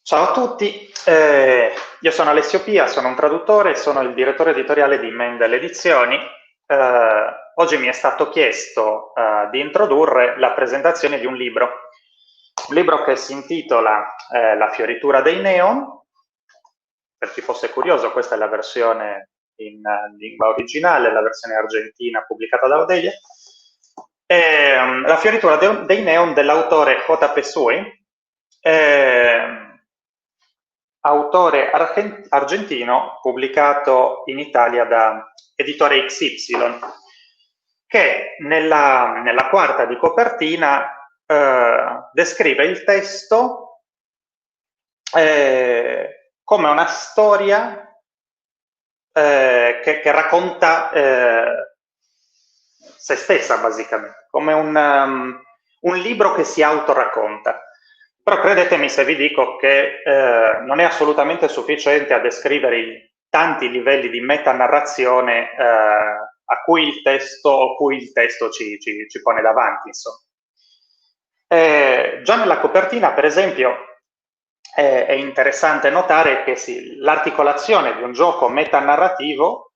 Ciao a tutti, io sono Alessio Pia, sono un traduttore, sono il direttore editoriale di Mendel Edizioni. Oggi mi è stato chiesto di introdurre la presentazione di un libro che si intitola La fioritura dei neon. Per chi fosse curioso, questa è la versione in lingua originale, la versione argentina pubblicata da Odelia. La fioritura dei neon dell'autore J.P. Sui, autore argentino pubblicato in Italia da Editore XY, che nella quarta di copertina descrive il testo come una storia che racconta se stessa, basicamente, come un libro che si autoracconta. Però credetemi se vi dico che non è assolutamente sufficiente a descrivere i tanti livelli di metanarrazione a cui il testo ci pone davanti, insomma. Già nella copertina, per esempio, è interessante notare che l'articolazione di un gioco metanarrativo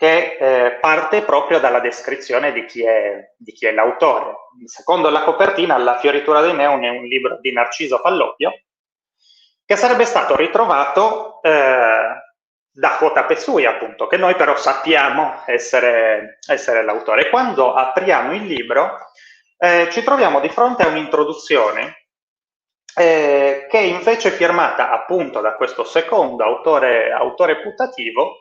che parte proprio dalla descrizione di chi è l'autore. Secondo la copertina, La fioritura dei neon è un libro di Narciso Falloppio, che sarebbe stato ritrovato da J.P. Sui, appunto, che noi però sappiamo essere l'autore. Quando apriamo il libro ci troviamo di fronte a un'introduzione che è invece firmata appunto da questo secondo autore putativo,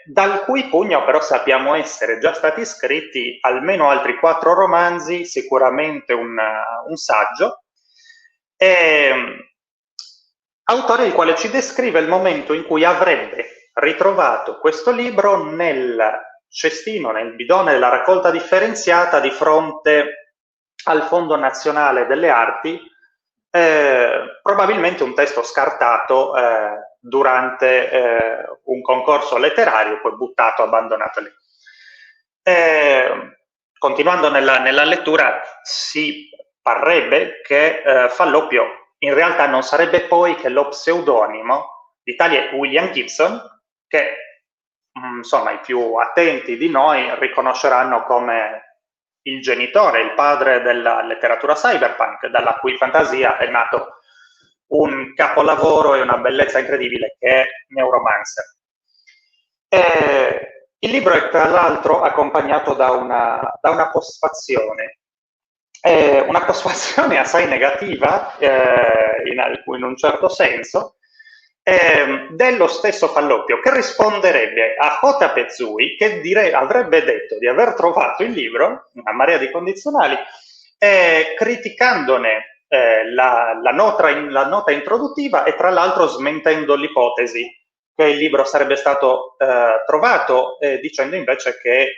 dal cui pugno però sappiamo essere già stati scritti almeno altri 4 romanzi, sicuramente un saggio, autore il quale ci descrive il momento in cui avrebbe ritrovato questo libro nel cestino, nel bidone della raccolta differenziata di fronte al Fondo Nazionale delle Arti, probabilmente un testo scartato durante un concorso letterario, poi buttato, abbandonato lì. Continuando nella lettura, si parrebbe che Falloppio in realtà non sarebbe poi che lo pseudonimo di tale William Gibson, che insomma i più attenti di noi riconosceranno come il genitore, il padre della letteratura cyberpunk, dalla cui fantasia è nato un capolavoro e una bellezza incredibile che è Neuromancer. Il libro è tra l'altro accompagnato da una postfazione, una postfazione assai negativa in un certo senso, dello stesso Falloppio, che risponderebbe a J.P. Sui, che avrebbe detto di aver trovato il libro, una marea di condizionali, criticandone la nota introduttiva e tra l'altro smentendo l'ipotesi che il libro sarebbe stato trovato, dicendo invece che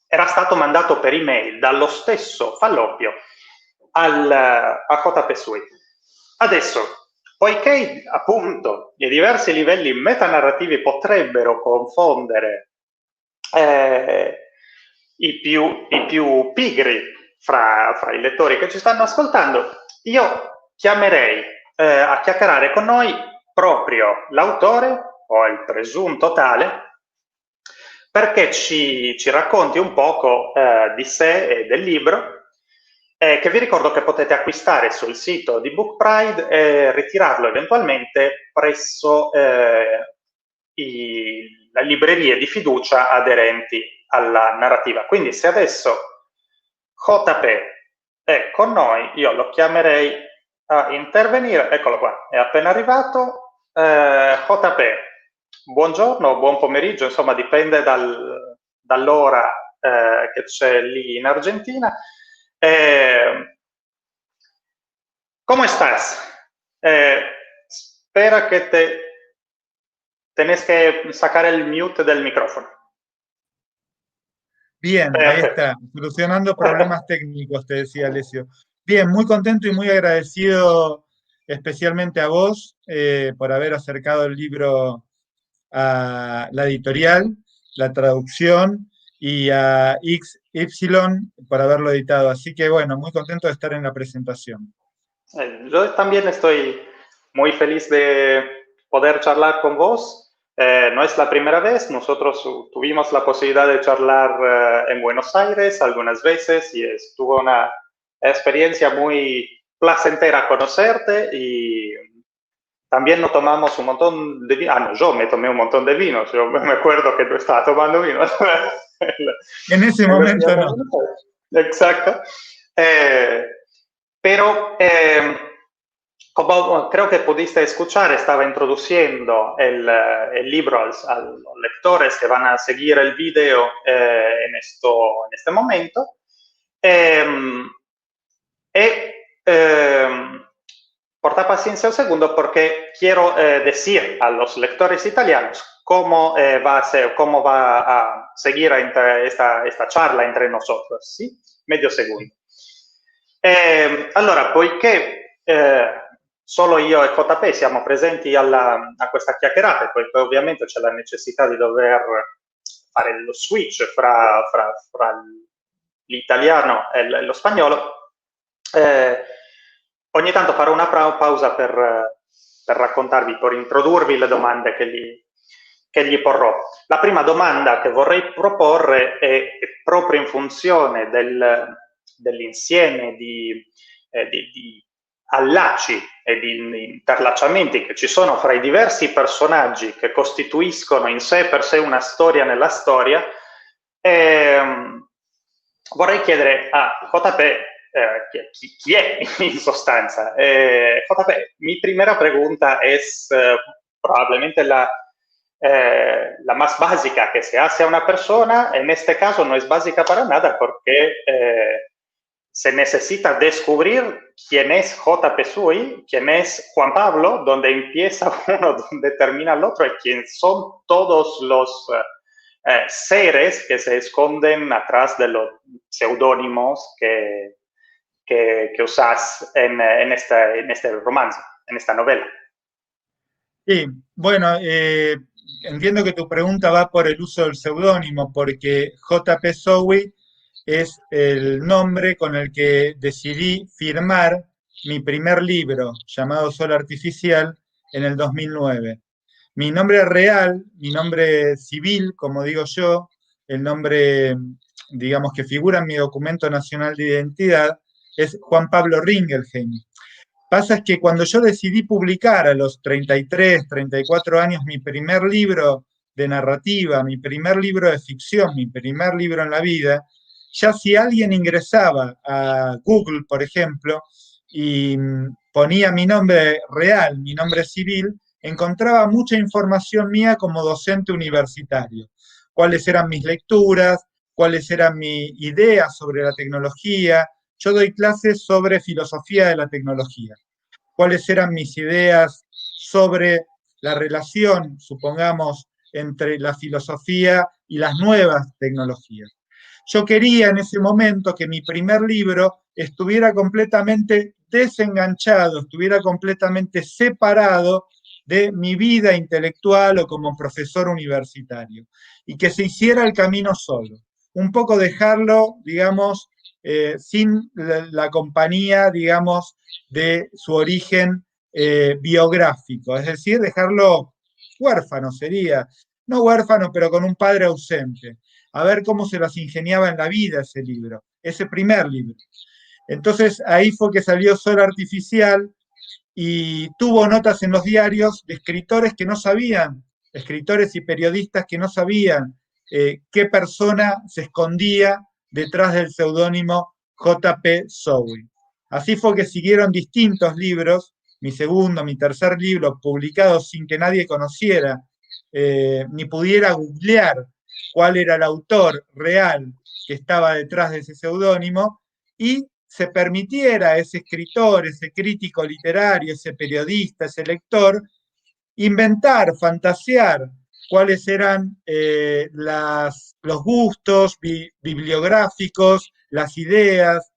era stato mandato per email dallo stesso Falloppio a J.P. Sui. Adesso, poiché appunto i diversi livelli metanarrativi potrebbero confondere i più pigri fra i lettori che ci stanno ascoltando, io chiamerei a chiacchierare con noi proprio l'autore o il presunto tale, perché ci racconti un poco di sé e del libro, che vi ricordo che potete acquistare sul sito di Book Pride e ritirarlo eventualmente presso le librerie di fiducia aderenti alla narrativa. Quindi se adesso JP è con noi, io lo chiamerei a intervenire. Eccolo qua, è appena arrivato. JP, buongiorno, buon pomeriggio, insomma dipende dall'ora che c'è lì in Argentina. ¿Cómo estás? Espera que tenés que sacar el mute del micrófono. Bien, ahí está, solucionando problemas técnicos, te decía Alessio. Bien, muy contento y muy agradecido especialmente a vos por haber acercado el libro a la editorial, la traducción y a XY por haberlo editado. Así que bueno, muy contento de estar en la presentación. Yo también estoy muy feliz de poder charlar con vos. No es la primera vez, nosotros tuvimos la posibilidad de charlar en Buenos Aires algunas veces y estuvo una experiencia muy placentera conocerte y también nos tomamos un montón de vino. Ah, no, yo me tomé un montón de vinos. Yo me acuerdo que tú estabas tomando vino En ese en los días momento de no. Buenos Aires. Exacto. Eh, pero como creo que pudiste escuchar, estaba introduciendo el libro a los lectores que van a seguir el video en este momento. Eh, y porta paciencia un segundo porque quiero decir a los lectores italianos cómo, cómo va a seguir esta charla entre nosotros. ¿Sí? Medio segundo. Allora, poiché solo io e JP siamo presenti a questa chiacchierata, e poi ovviamente c'è la necessità di dover fare lo switch fra l'italiano e lo spagnolo, ogni tanto farò una pausa per raccontarvi, per introdurvi le domande che gli porrò. La prima domanda che vorrei proporre è proprio in funzione dell'insieme di allacci e di interlacciamenti che ci sono fra i diversi personaggi che costituiscono in sé per sé una storia nella storia. Vorrei chiedere a JP chi è in sostanza. JP, mi primera pregunta es probablemente la más básica que se hace a una persona. En este caso no es básica para nada porque se necesita descubrir quién es JP Sui, quién es Juan Pablo, dónde empieza uno, dónde termina el otro, y quién son todos los seres que se esconden atrás de los seudónimos que usás en este romance, en esta novela. Sí, bueno, entiendo que tu pregunta va por el uso del seudónimo, porque JP Zowie es el nombre con el que decidí firmar mi primer libro, llamado Sol Artificial, en el 2009. Mi nombre real, mi nombre civil, como digo yo, el nombre, digamos, que figura en mi documento nacional de identidad, es Juan Pablo Ringelheim. Pasa es que cuando yo decidí publicar a los 33, 34 años mi primer libro de narrativa, mi primer libro de ficción, mi primer libro en la vida, ya si alguien ingresaba a Google, por ejemplo, y ponía mi nombre real, mi nombre civil, encontraba mucha información mía como docente universitario. Cuáles eran mis lecturas, cuáles eran mis ideas sobre la tecnología. Yo doy clases sobre filosofía de la tecnología. Cuáles eran mis ideas sobre la relación, supongamos, entre la filosofía y las nuevas tecnologías. Yo quería en ese momento que mi primer libro estuviera completamente desenganchado, estuviera completamente separado de mi vida intelectual o como profesor universitario, y que se hiciera el camino solo. Un poco dejarlo, digamos, sin la compañía, digamos, de su origen biográfico, es decir, dejarlo huérfano sería, no huérfano, pero con un padre ausente, a ver cómo se las ingeniaba en la vida ese libro, ese primer libro. Entonces ahí fue que salió Sol Artificial y tuvo notas en los diarios de escritores que no sabían, escritores y periodistas que no sabían qué persona se escondía detrás del seudónimo J.P. Zowie. Así fue que siguieron distintos libros, mi segundo, mi tercer libro, publicados sin que nadie conociera ni pudiera googlear cuál era el autor real que estaba detrás de ese seudónimo, y se permitiera a ese escritor, ese crítico literario, ese periodista, ese lector, inventar, fantasear cuáles eran los gustos bibliográficos, las ideas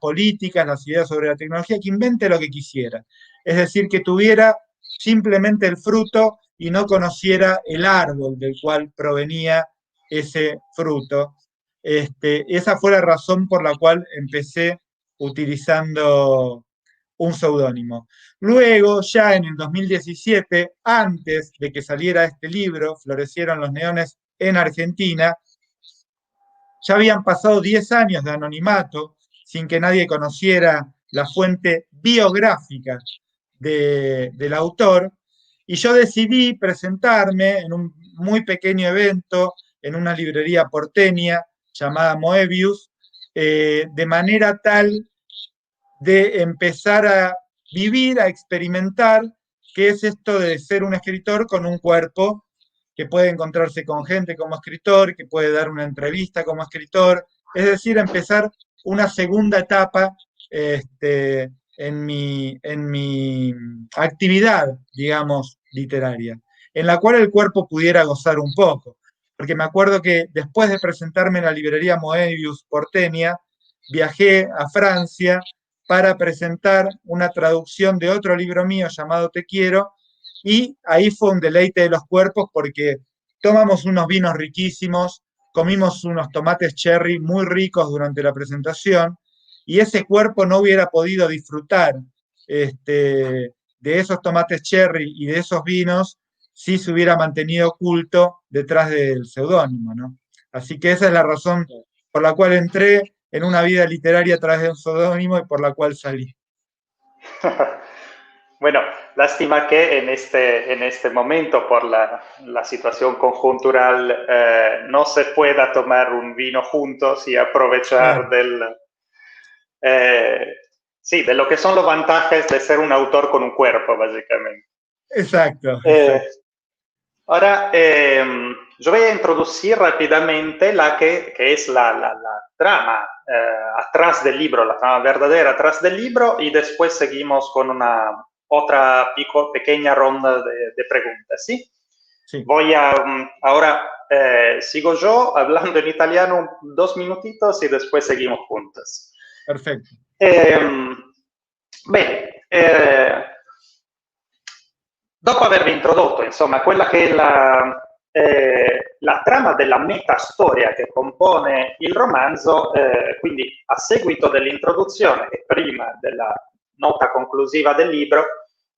políticas, las ideas sobre la tecnología, que invente lo que quisiera. Es decir, que tuviera simplemente el fruto y no conociera el árbol del cual provenía ese fruto. Esa fue la razón por la cual empecé utilizando un seudónimo. Luego, ya en el 2017, antes de que saliera este libro, Florecieron los neones en Argentina, ya habían pasado 10 años de anonimato sin que nadie conociera la fuente biográfica del autor, y yo decidí presentarme en un muy pequeño evento en una librería porteña llamada Moebius, de manera tal de empezar a vivir, a experimentar qué es esto de ser un escritor con un cuerpo que puede encontrarse con gente como escritor, que puede dar una entrevista como escritor, es decir, empezar una segunda etapa en mi actividad, digamos, literaria, en la cual el cuerpo pudiera gozar un poco. Porque me acuerdo que después de presentarme en la librería Moebius porteña, viajé a Francia para presentar una traducción de otro libro mío llamado Te quiero, y ahí fue un deleite de los cuerpos porque tomamos unos vinos riquísimos, comimos unos tomates cherry muy ricos durante la presentación, y ese cuerpo no hubiera podido disfrutar de esos tomates cherry y de esos vinos si se hubiera mantenido oculto detrás del seudónimo, ¿no? Así que esa es la razón por la cual entré en una vida literaria a través de un seudónimo y por la cual salí. Bueno, lástima que en este momento, por la situación conjuntural, no se pueda tomar un vino juntos y aprovechar sí, de lo que son los vantajes de ser un autor con un cuerpo, básicamente. Exacto, Eh, exacto. Ahora, yo voy a introducir rápidamente la que es la trama atrás del libro, la trama verdadera atrás del libro, y después seguimos con una otra pequeña ronda de preguntas, ¿sí? Sí. Voy a, ahora sigo yo hablando en italiano 2 minutitos y después seguimos juntos. Perfecto. Bene, dopo avervi introdotto, insomma, quella che è la trama della metastoria che compone il romanzo, quindi a seguito dell'introduzione e prima della nota conclusiva del libro,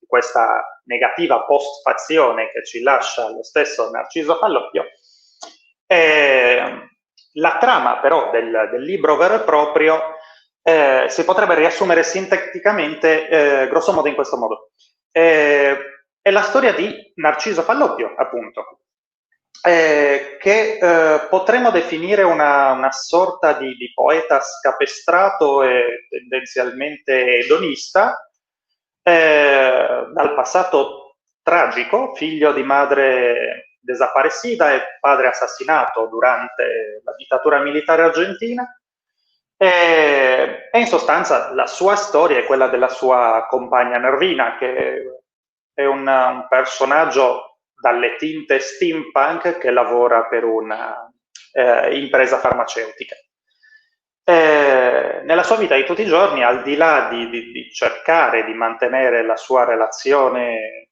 questa negativa postfazione che ci lascia lo stesso Narciso Falloppio, la trama però del libro vero e proprio si potrebbe riassumere sinteticamente grosso modo in questo modo. È la storia di Narciso Falloppio, appunto, che potremmo definire una sorta di poeta scapestrato e tendenzialmente edonista, dal passato tragico, figlio di madre desaparecida e padre assassinato durante la dittatura militare argentina. E in sostanza la sua storia è quella della sua compagna Nervina, che è un personaggio dalle tinte steampunk che lavora per una impresa farmaceutica. Nella sua vita di tutti i giorni, al di là di cercare di mantenere la sua relazione,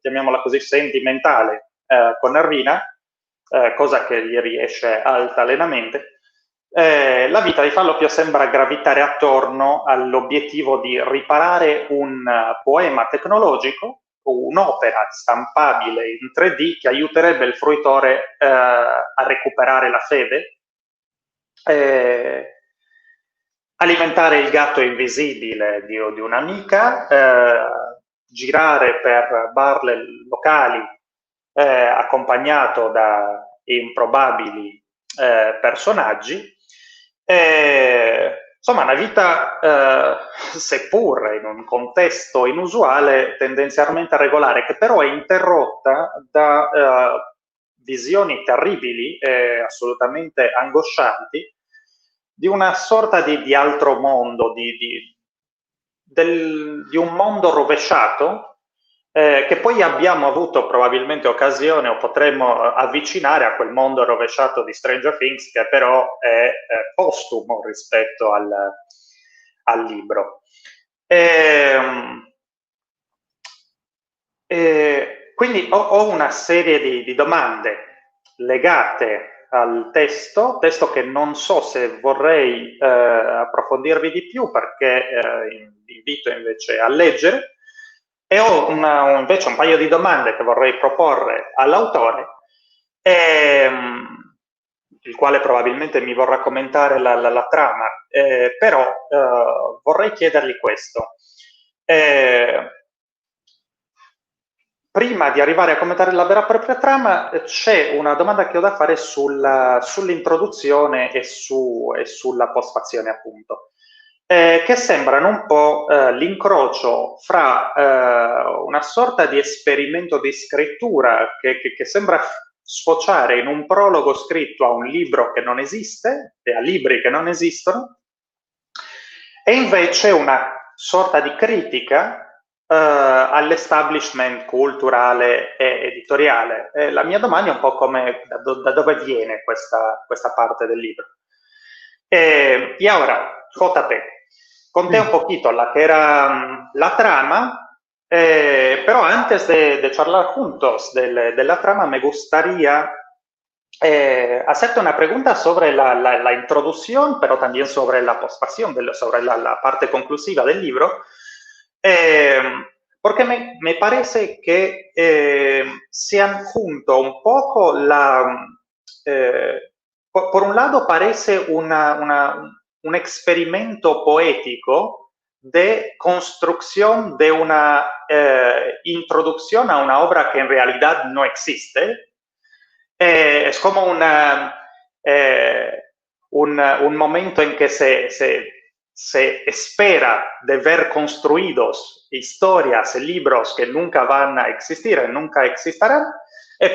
chiamiamola così, sentimentale con Nervina, cosa che gli riesce altalenamente, la vita di Falloppio sembra gravitare attorno all'obiettivo di riparare un poema tecnologico o un'opera stampabile in 3D che aiuterebbe il fruitore a recuperare la fede, alimentare il gatto invisibile di un'amica, girare per bar locali accompagnato da improbabili personaggi. Insomma, una vita, seppur in un contesto inusuale, tendenzialmente regolare, che però è interrotta da visioni terribili e assolutamente angoscianti di una sorta di altro mondo, di un mondo rovesciato, che poi abbiamo avuto probabilmente occasione o potremmo avvicinare a quel mondo rovesciato di Stranger Things, che però è postumo rispetto al libro. Quindi ho una serie di domande legate al testo che non so se vorrei approfondirvi di più, perché in invito invece a leggere, e ho invece un paio di domande che vorrei proporre all'autore, il quale probabilmente mi vorrà commentare la trama, però vorrei chiedergli questo. Prima di arrivare a commentare la vera e propria trama, c'è una domanda che ho da fare sull'introduzione e sulla postfazione, appunto, che sembrano un po' l'incrocio fra una sorta di esperimento di scrittura che sembra sfociare in un prologo scritto a un libro che non esiste e a libri che non esistono, e invece una sorta di critica all'establishment culturale e editoriale. La mia domanda è un po' come da dove viene questa parte del libro. Y ahora, JP, conté un poquito la que era la trama, pero antes de charlar juntos de la trama, me gustaría hacerte una pregunta sobre la introducción, pero también sobre la postfación, sobre la parte conclusiva del libro, porque me parece que se han junto un poco por un lado parece un experimento poético de construcción de una introducción a una obra que en realidad no existe. Es como un momento en que se espera de ver construidos historias y libros que nunca van a existir, nunca existirán.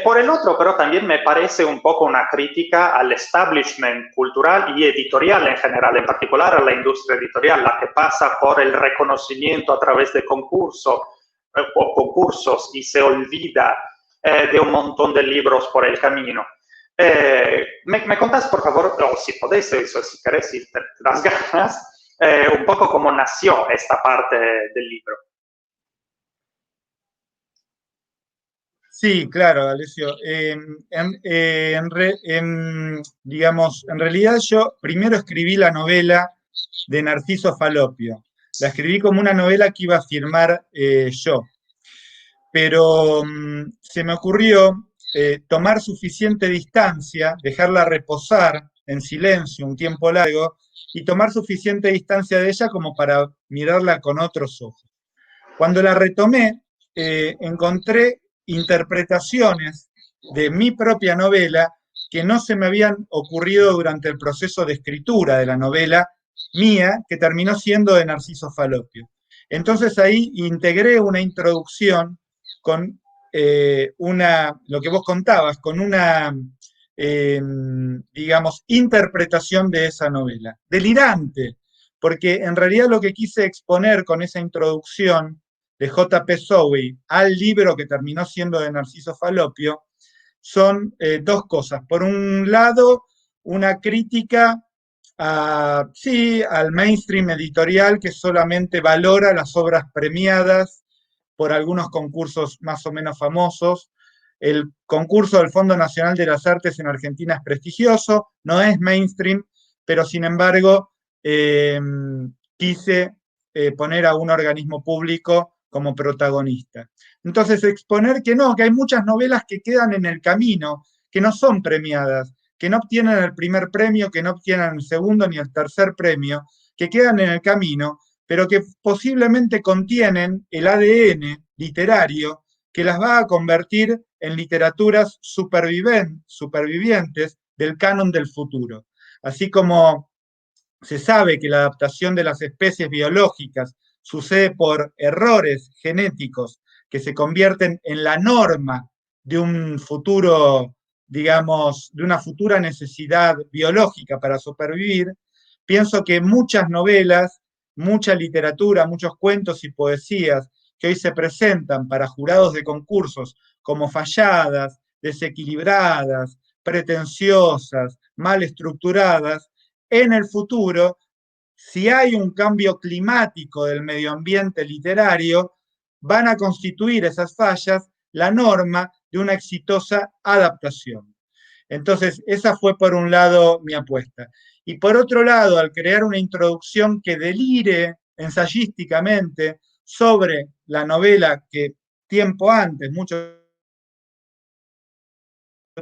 Por el otro, pero también me parece un poco una crítica al establishment cultural y editorial en general, en particular a la industria editorial, la que pasa por el reconocimiento a través de concursos y se olvida de un montón de libros por el camino. ¿Me contás, por favor, o si podéis, si queréis, si te das ganas, un poco cómo nació esta parte del libro? Sí, claro, Alessio. Digamos, en realidad yo primero escribí la novela de Narciso Falopio. La escribí como una novela que iba a firmar yo. Pero se me ocurrió tomar suficiente distancia, dejarla reposar en silencio un tiempo largo y tomar suficiente distancia de ella como para mirarla con otros ojos. Cuando la retomé, encontré interpretaciones de mi propia novela que no se me habían ocurrido durante el proceso de escritura de la novela mía, que terminó siendo de Narciso Falopio. Entonces ahí integré una introducción con lo que vos contabas, con una, digamos, interpretación de esa novela. Delirante, porque en realidad lo que quise exponer con esa introducción de J.P. Sowey al libro que terminó siendo de Narciso Falopio son dos cosas. Por un lado, una crítica al mainstream editorial que solamente valora las obras premiadas por algunos concursos más o menos famosos. El concurso del Fondo Nacional de las Artes en Argentina es prestigioso, no es mainstream, pero sin embargo quise poner a un organismo público como protagonista. Entonces, exponer que no, que hay muchas novelas que quedan en el camino, que no son premiadas, que no obtienen el primer premio, que no obtienen el segundo ni el tercer premio, que quedan en el camino, pero que posiblemente contienen el ADN literario que las va a convertir en literaturas supervivientes del canon del futuro. Así como se sabe que la adaptación de las especies biológicas sucede por errores genéticos que se convierten en la norma de un futuro, digamos, de una futura necesidad biológica para supervivir, pienso que muchas novelas, mucha literatura, muchos cuentos y poesías que hoy se presentan para jurados de concursos como falladas, desequilibradas, pretenciosas, mal estructuradas, en el futuro, si hay un cambio climático del medio ambiente literario, van a constituir esas fallas la norma de una exitosa adaptación. Entonces, esa fue por un lado mi apuesta. Y por otro lado, al crear una introducción que delire ensayísticamente sobre la novela que tiempo antes, mucho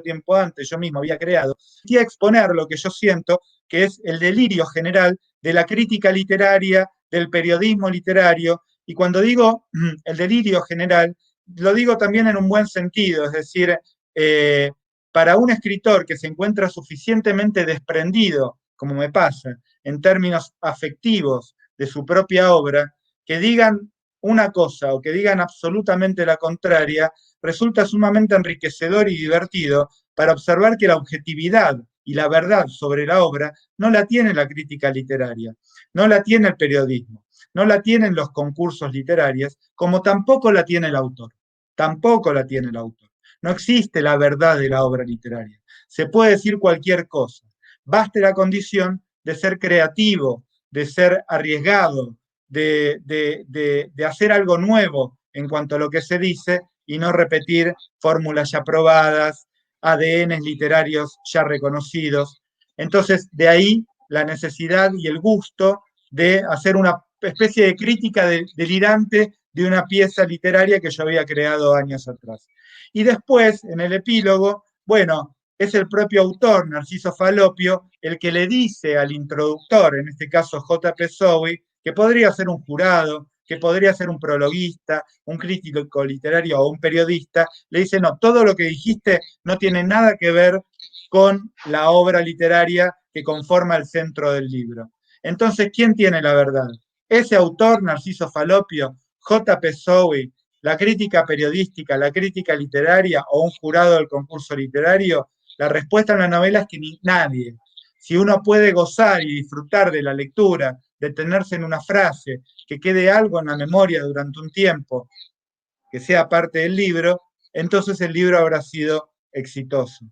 tiempo antes yo mismo había creado, y a exponer lo que yo siento que es el delirio general de la crítica literaria, del periodismo literario, y cuando digo el delirio general, lo digo también en un buen sentido, es decir, eh, para un escritor que se encuentra suficientemente desprendido, como me pasa, en términos afectivos de su propia obra, que digan una cosa o que digan absolutamente la contraria, resulta sumamente enriquecedor y divertido para observar que la objetividad y la verdad sobre la obra no la tiene la crítica literaria, no la tiene el periodismo, no la tienen los concursos literarios, como tampoco la tiene el autor. Tampoco la tiene el autor. No existe la verdad de la obra literaria. Se puede decir cualquier cosa. Baste la condición de ser creativo, de ser arriesgado, de hacer algo nuevo en cuanto a lo que se dice y no repetir fórmulas ya probadas, ADNs literarios ya reconocidos. Entonces, de ahí la necesidad y el gusto de hacer una especie de crítica delirante de una pieza literaria que yo había creado años atrás. Y después, en el epílogo, bueno, es el propio autor, Narciso Falopio, el que le dice al introductor, en este caso J.P. Sowey, que podría ser un jurado, que podría ser un prologuista, un crítico literario o un periodista, le dice, no, todo lo que dijiste no tiene nada que ver con la obra literaria que conforma el centro del libro. Entonces, ¿quién tiene la verdad? ¿Ese autor, Narciso Falopio, J.P. Sowey, la crítica periodística, la crítica literaria o un jurado del concurso literario? La respuesta en la novela es que nadie. Si uno puede gozar y disfrutar de la lectura, detenerse en una frase, que quede algo en la memoria durante un tiempo, que sea parte del libro, entonces el libro habrá sido exitoso.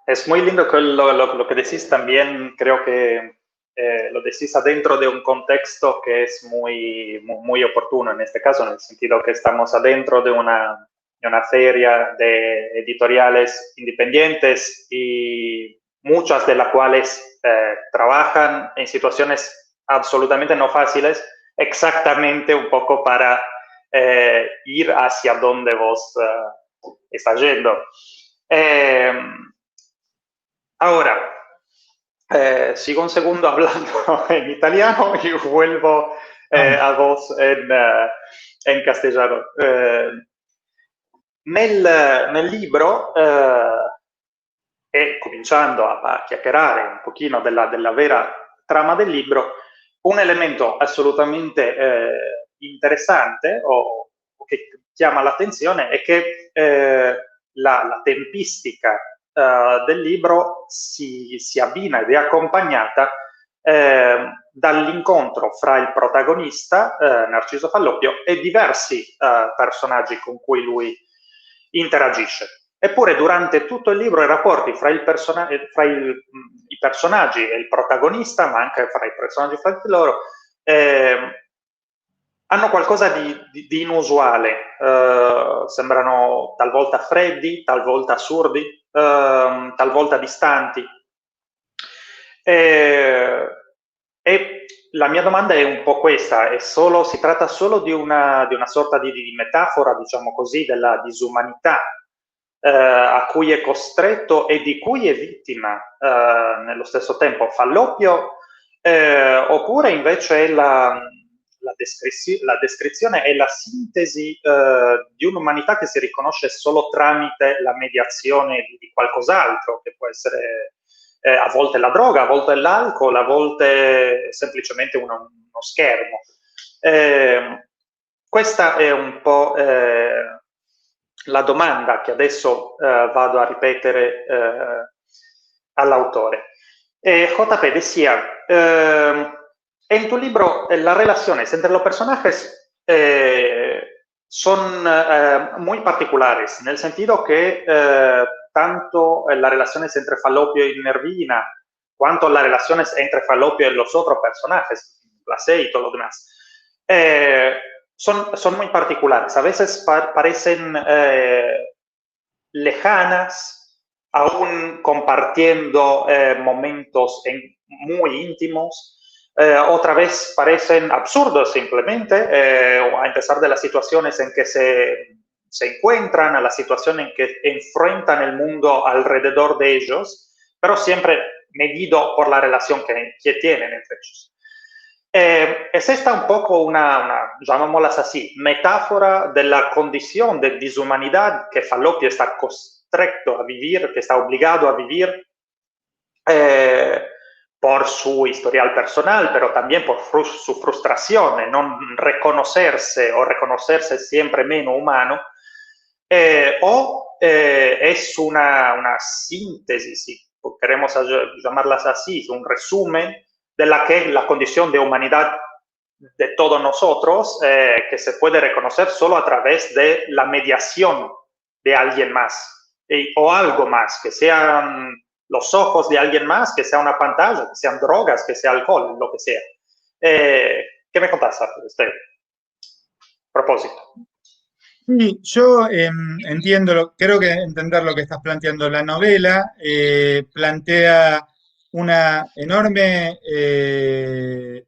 Es muy lindo que lo que decís también, creo que lo decís adentro de un contexto que es muy oportuno en este caso, en el sentido que estamos adentro de una feria de editoriales independientes y muchas de las cuales trabajan en situaciones absolutamente no fáciles, exactamente un poco para ir hacia donde vos estás yendo. Ahora, sigo un segundo hablando en italiano y vuelvo a vos in castellano. Nel libro, e cominciando a chiacchierare un pochino della vera trama del libro, un elemento assolutamente interessante o che chiama l'attenzione è che la tempistica del libro si abbina ed è accompagnata dall'incontro fra il protagonista, Narciso Falloppio, e diversi personaggi con cui lui interagisce. Eppure durante tutto il libro i rapporti fra i personaggi e il protagonista, ma anche fra i personaggi fra di loro, hanno qualcosa di inusuale, sembrano talvolta freddi, talvolta assurdi, talvolta distanti. E la mia domanda è un po' questa, si tratta solo di una sorta di metafora, diciamo così, della disumanità a cui è costretto e di cui è vittima nello stesso tempo Falloppio, oppure invece è la descrizione e la sintesi di un'umanità che si riconosce solo tramite la mediazione di qualcos'altro, che può essere a volte la droga, a volte l'alcol, a volte semplicemente uno schermo. Questa è un po' la domanda che adesso vado a ripetere all'autore. JP decía, en tu libro las relaciones entre los personajes son muy particulares, en el sentido que tanto las relaciones entre Falloppio y Nervina, cuanto las relaciones entre Falloppio y los otros personajes, Blasé y todo lo demás, son muy particulares. A veces parecen lejanas, aún compartiendo momentos muy íntimos, otra vez parecen absurdos simplemente, a empezar de las situaciones en que se encuentran, a la situación en que enfrentan el mundo alrededor de ellos, pero siempre medido por la relación que tienen entre ellos. Es esta un poco una, llamémoslas así, metáfora de la condición de dishumanidad que Falloppio está costretto a vivir, que está obligado a vivir por su historial personal, pero también por su frustración en no reconocerse o reconocerse siempre menos humano, o es una síntesis, si queremos llamarlas así, un resumen de la que es la condición de humanidad de todos nosotros, que se puede reconocer solo a través de la mediación de alguien más, o algo más, que sean los ojos de alguien más, que sea una pantalla, que sean drogas, que sea alcohol, lo que sea. ¿Qué me contás de este propósito? Sí, yo entiendo, creo que entender lo que estás planteando. La novela plantea una enorme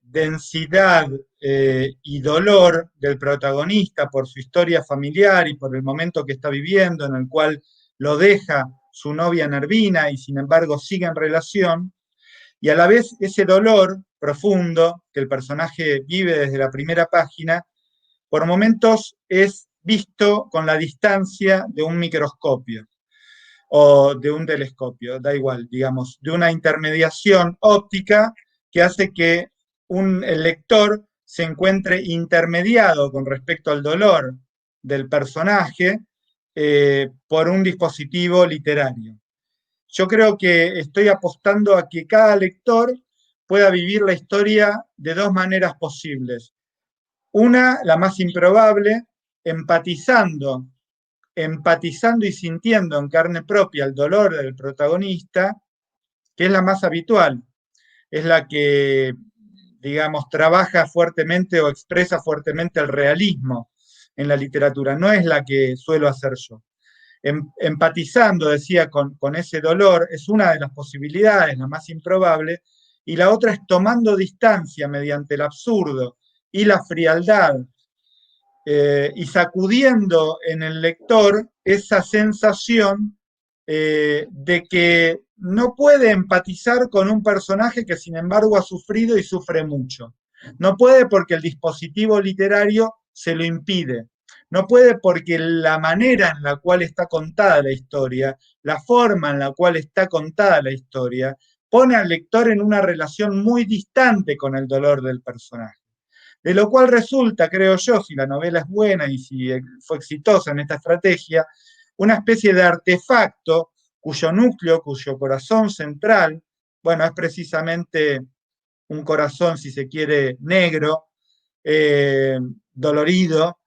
densidad y dolor del protagonista por su historia familiar y por el momento que está viviendo, en el cual lo deja su novia Nervina y sin embargo sigue en relación, y a la vez ese dolor profundo que el personaje vive desde la primera página, por momentos es visto con la distancia de un microscopio o de un telescopio, da igual, digamos, de una intermediación óptica que hace que el lector se encuentre intermediado con respecto al dolor del personaje por un dispositivo literario. Yo creo que estoy apostando a que cada lector pueda vivir la historia de dos maneras posibles. Una, la más improbable, empatizando, empatizando y sintiendo en carne propia el dolor del protagonista, que es la más habitual, es la que, digamos, trabaja fuertemente o expresa fuertemente el realismo en la literatura, no es la que suelo hacer yo. Empatizando, decía, con ese dolor, es una de las posibilidades, la más improbable, y la otra es tomando distancia mediante el absurdo y la frialdad y sacudiendo en el lector esa sensación de que no puede empatizar con un personaje que sin embargo ha sufrido y sufre mucho. No puede porque el dispositivo literario se lo impide. No puede porque la manera en la cual está contada la historia, la forma en la cual está contada la historia, pone al lector en una relación muy distante con el dolor del personaje. De lo cual resulta, creo yo, si la novela es buena y si fue exitosa en esta estrategia, una especie de artefacto cuyo núcleo, cuyo corazón central, bueno, es precisamente un corazón, si se quiere, negro, dolorido,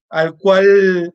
al cual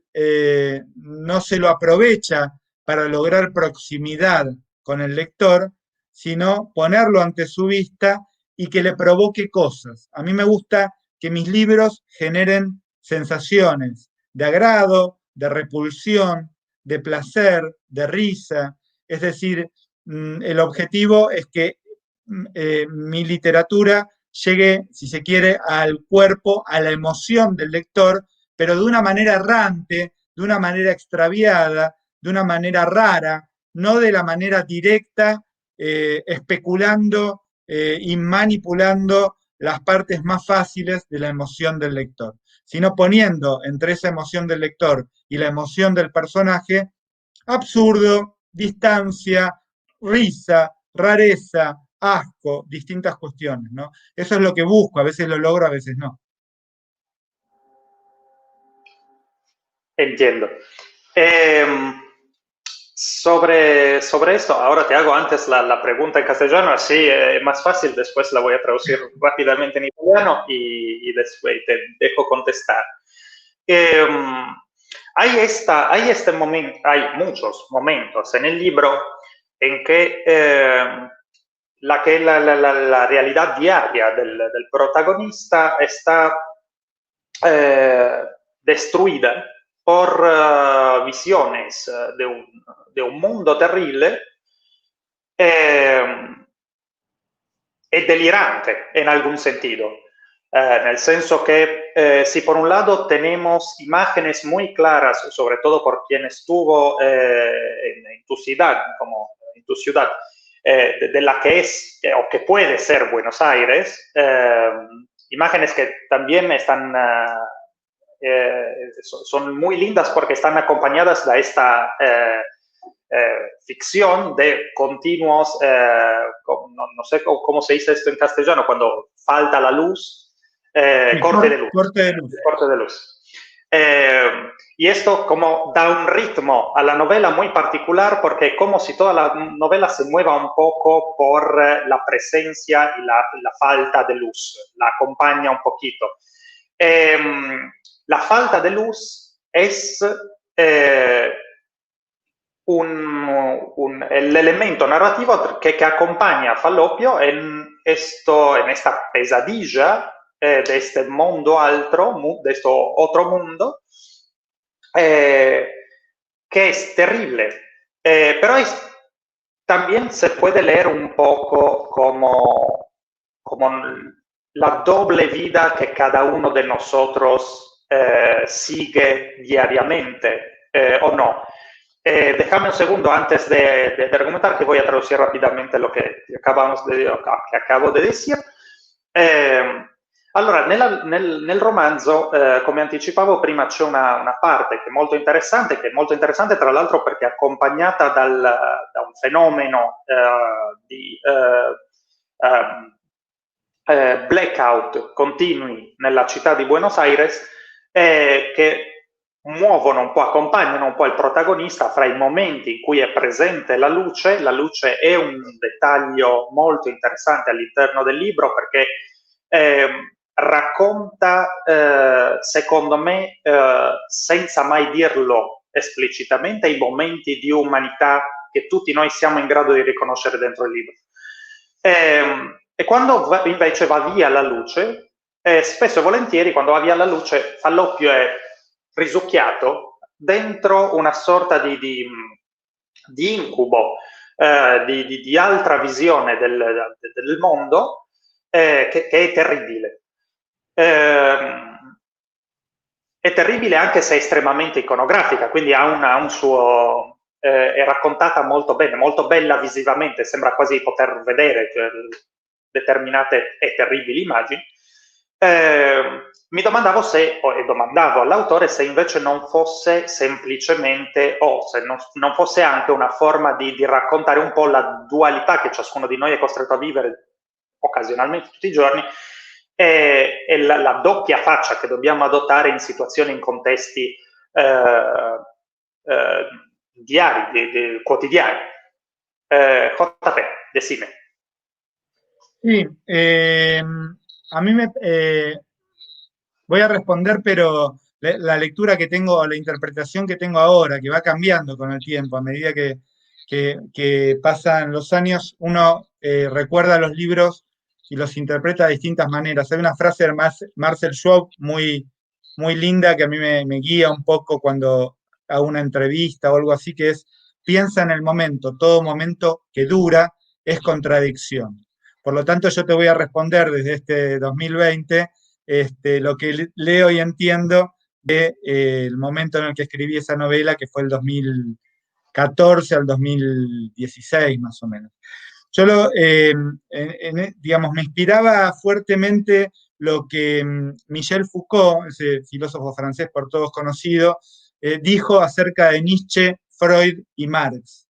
no se lo aprovecha para lograr proximidad con el lector, sino ponerlo ante su vista y que le provoque cosas. A mí me gusta que mis libros generen sensaciones de agrado, de repulsión, de placer, de risa. Es decir, el objetivo es que mi literatura llegue, si se quiere, al cuerpo, a la emoción del lector, pero de una manera errante, de una manera extraviada, de una manera rara, no de la manera directa, especulando y manipulando las partes más fáciles de la emoción del lector, sino poniendo entre esa emoción del lector y la emoción del personaje absurdo, distancia, risa, rareza, asco, distintas cuestiones, ¿no? Eso es lo que busco, a veces lo logro, a veces no. Entiendo. Sobre esto, ahora te hago antes la pregunta en castellano, así es más fácil, después la voy a traducir rápidamente en italiano y después te dejo contestar. Hay este momento, hay muchos momentos en el libro en que la realidad diaria del protagonista está destruida por visiones de un mundo terrible, è delirante en algún sentido. En el senso que si por un lado tenemos imágenes muy claras, sobre todo por quien estuvo en tu ciudad, como en tu ciudad, de la que es o que puede ser Buenos Aires, imágenes que también están, son muy lindas porque están acompañadas de esta ficción de continuos, no sé cómo se dice esto en castellano, cuando falta la luz, corte de luz. Corte de luz. Corte de luz. Y esto como da un ritmo a la novela muy particular porque es como si toda la novela se mueva un poco por la presencia y la falta de luz, la acompaña un poquito. La falta de luz es el elemento narrativo que acompaña a Fallopio en esta pesadilla de este mundo de este otro mundo, que es terrible. Pero también se puede leer un poco como la doble vida que cada uno de nosotros sigue diariamente, o no. Déjame un segundo antes de argumentar, que voy a traducir rápidamente lo che acabo di decir. Allora, nel romanzo, come anticipavo prima, c'è una parte che è molto interessante tra l'altro perché è accompagnata da un fenomeno di blackout continui nella città di Buenos Aires, che muovono un po', accompagnano un po' il protagonista fra i momenti in cui è presente la luce è un dettaglio molto interessante all'interno del libro perché racconta, secondo me, senza mai dirlo esplicitamente, i momenti di umanità che tutti noi siamo in grado di riconoscere dentro il libro. E quando invece va via la luce, spesso e volentieri quando va via la luce Fallopio è risucchiato dentro una sorta di incubo, di altra visione del mondo che è terribile. È terribile anche se è estremamente iconografica, quindi ha un suo... è raccontata molto bene, molto bella visivamente, sembra quasi poter vedere determinate e terribili immagini. Mi domandavo e domandavo all'autore se invece non fosse semplicemente, o se non fosse anche una forma di raccontare un po' la dualità che ciascuno di noi è costretto a vivere occasionalmente tutti i giorni, e la doppia faccia che dobbiamo adottare in situazioni, in contesti diari, quotidiani. JP, decime. Sí, a mí voy a responder, pero la lectura que tengo, la interpretación que tengo ahora, que va cambiando con el tiempo, a medida que pasan los años, uno recuerda los libros y los interpreta de distintas maneras. Hay una frase de Marcel Schwab muy, muy linda que a mí me guía un poco cuando hago una entrevista o algo así, que es: piensa en el momento, todo momento que dura es contradicción. Por lo tanto, yo te voy a responder desde este 2020 lo que leo y entiendo del momento en el que escribí esa novela, que fue el 2014 al 2016, más o menos. Yo, digamos, me inspiraba fuertemente lo que Michel Foucault, ese filósofo francés por todos conocido, dijo acerca de Nietzsche, Freud y Marx,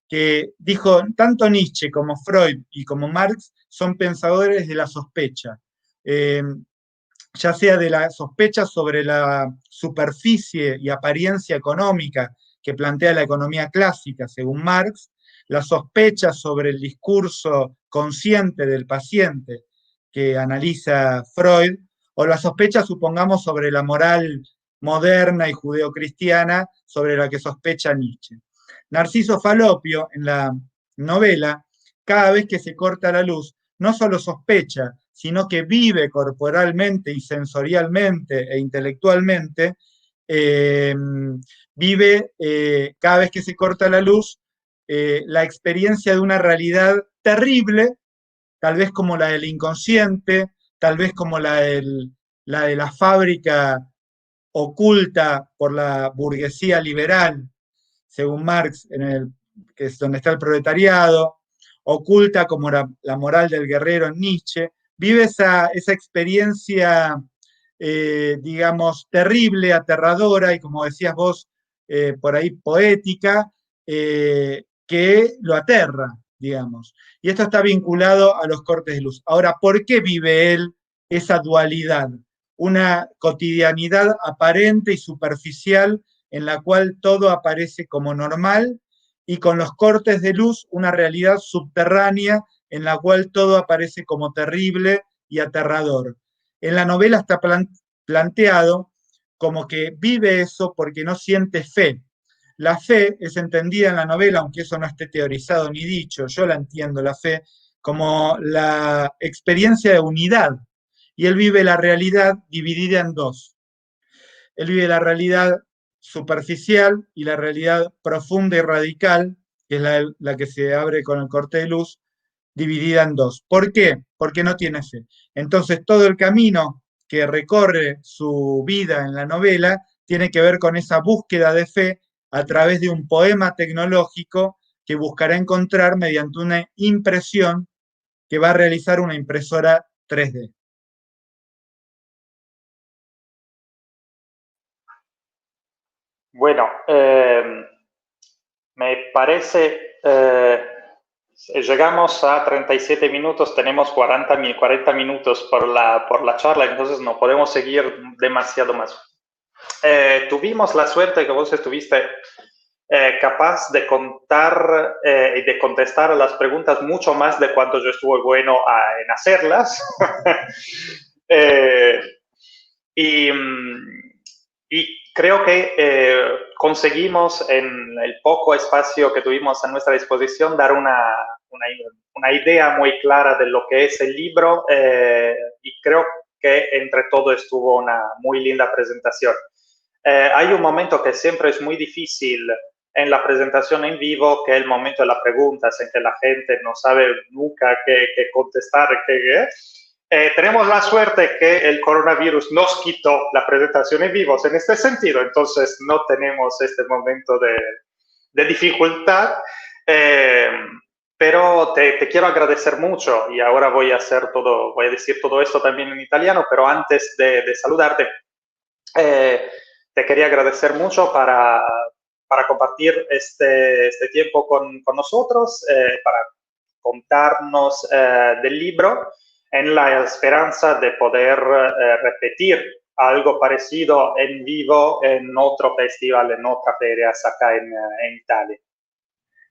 que dijo: tanto Nietzsche como Freud y como Marx son pensadores de la sospecha, ya sea de la sospecha sobre la superficie y apariencia económica que plantea la economía clásica, según Marx, la sospecha sobre el discurso consciente del paciente que analiza Freud, o la sospecha, supongamos, sobre la moral moderna y judeocristiana sobre la que sospecha Nietzsche. Narciso Falopio, en la novela, cada vez que se corta la luz, no solo sospecha, sino que vive corporalmente y sensorialmente e intelectualmente, vive cada vez que se corta la luz la experiencia de una realidad terrible, tal vez como la del inconsciente, tal vez como la de la fábrica oculta por la burguesía liberal, según Marx, que es donde está el proletariado, oculta como la moral del guerrero en Nietzsche, vive esa experiencia, digamos, terrible, aterradora y como decías vos, por ahí poética, que lo aterra, digamos. Y esto está vinculado a los cortes de luz. Ahora, ¿por qué vive él esa dualidad? Una cotidianidad aparente y superficial en la cual todo aparece como normal y con los cortes de luz una realidad subterránea en la cual todo aparece como terrible y aterrador. En la novela está planteado como que vive eso porque no siente fe. La fe es entendida en la novela, aunque eso no esté teorizado ni dicho, yo la entiendo, la fe, como la experiencia de unidad. Y él vive la realidad dividida en dos. Él vive la realidad superficial y la realidad profunda y radical, que es la que se abre con el corte de luz, dividida en dos. ¿Por qué? Porque no tiene fe. Entonces todo el camino que recorre su vida en la novela tiene que ver con esa búsqueda de fe a través de un poema tecnológico que buscará encontrar mediante una impresión que va a realizar una impresora 3D. Bueno, me parece, llegamos a 37 minutos, tenemos 40 minutos por la charla, entonces no podemos seguir demasiado más. Tuvimos la suerte que vos estuviste capaz de contar y de contestar a las preguntas mucho más de cuanto yo estuve bueno en hacerlas. y, y creo que conseguimos en el poco espacio que tuvimos a nuestra disposición dar una idea muy clara de lo que es el libro y creo que entre todo estuvo una muy linda presentación. Hay un momento que siempre es muy difícil en la presentación en vivo, que es el momento de las preguntas, en que la gente no sabe nunca qué contestar. Tenemos la suerte que el coronavirus nos quitó la presentación en vivo en este sentido, entonces no tenemos este momento de dificultad. Pero te quiero agradecer mucho y ahora voy a decir todo esto también en italiano, pero antes de saludarte, te quería agradecer mucho para compartir este tiempo con nosotros, para contarnos del libro, en la esperanza de poder repetir algo parecido en vivo en otro festival, en otras ferias acá en Italia.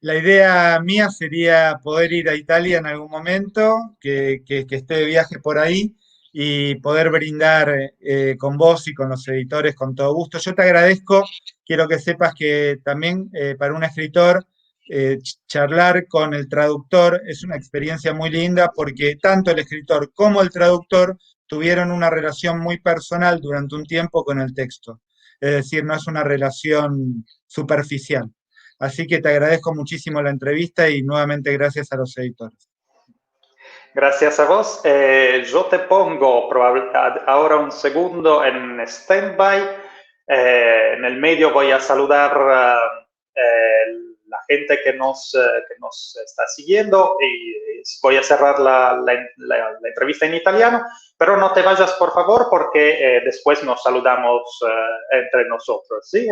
La idea mía sería poder ir a Italia en algún momento, que esté de viaje por ahí y poder brindar con vos y con los editores con todo gusto. Yo te agradezco, quiero que sepas que también para un escritor charlar con el traductor es una experiencia muy linda porque tanto el escritor como el traductor tuvieron una relación muy personal durante un tiempo con el texto. Es decir, no es una relación superficial. Así que te agradezco muchísimo la entrevista y nuevamente gracias a los editores. Gracias a vos. Yo te pongo ahora un segundo en stand-by. En el medio voy a saludar la gente que nos está siguiendo y voy a cerrar la entrevista en italiano, pero no te vayas por favor porque después nos saludamos entre nosotros. ¿Sí?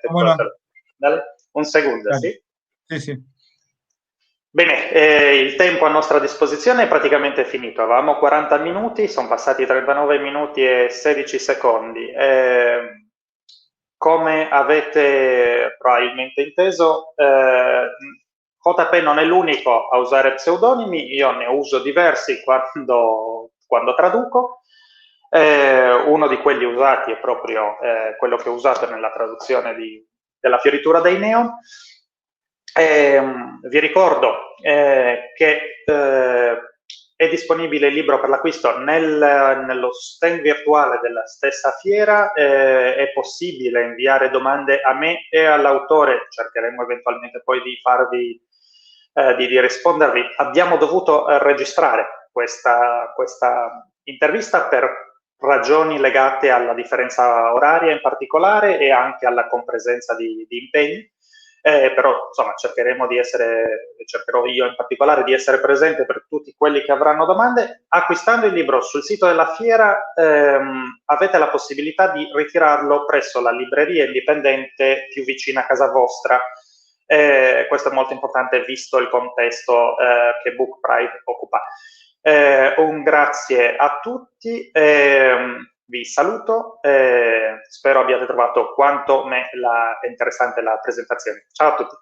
Bueno, Dale, un secondo, dale. sì? Sí, sí. Bene, il tempo a nostra disposizione è praticamente finito. Avevamo 40 minuti, sono passati 39 minuti e 16 secondi. Come avete probabilmente inteso, JP non è l'unico a usare pseudonimi, io ne uso diversi quando traduco. Uno di quelli usati è proprio quello che ho usato nella traduzione della Fioritura dei Neon. Vi ricordo che è disponibile il libro per l'acquisto nello stand virtuale della stessa fiera, è possibile inviare domande a me e all'autore, cercheremo eventualmente poi di rispondervi. Abbiamo dovuto registrare questa intervista per ragioni legate alla differenza oraria in particolare e anche alla compresenza di impegni. Però insomma cercherò io in particolare di essere presente per tutti quelli che avranno domande. Acquistando il libro sul sito della fiera avete la possibilità di ritirarlo presso la libreria indipendente più vicina a casa vostra. Questo è molto importante visto il contesto che Book Pride occupa. Un grazie a tutti, vi saluto, spero abbiate trovato quanto me interessante la presentazione. Ciao a tutti.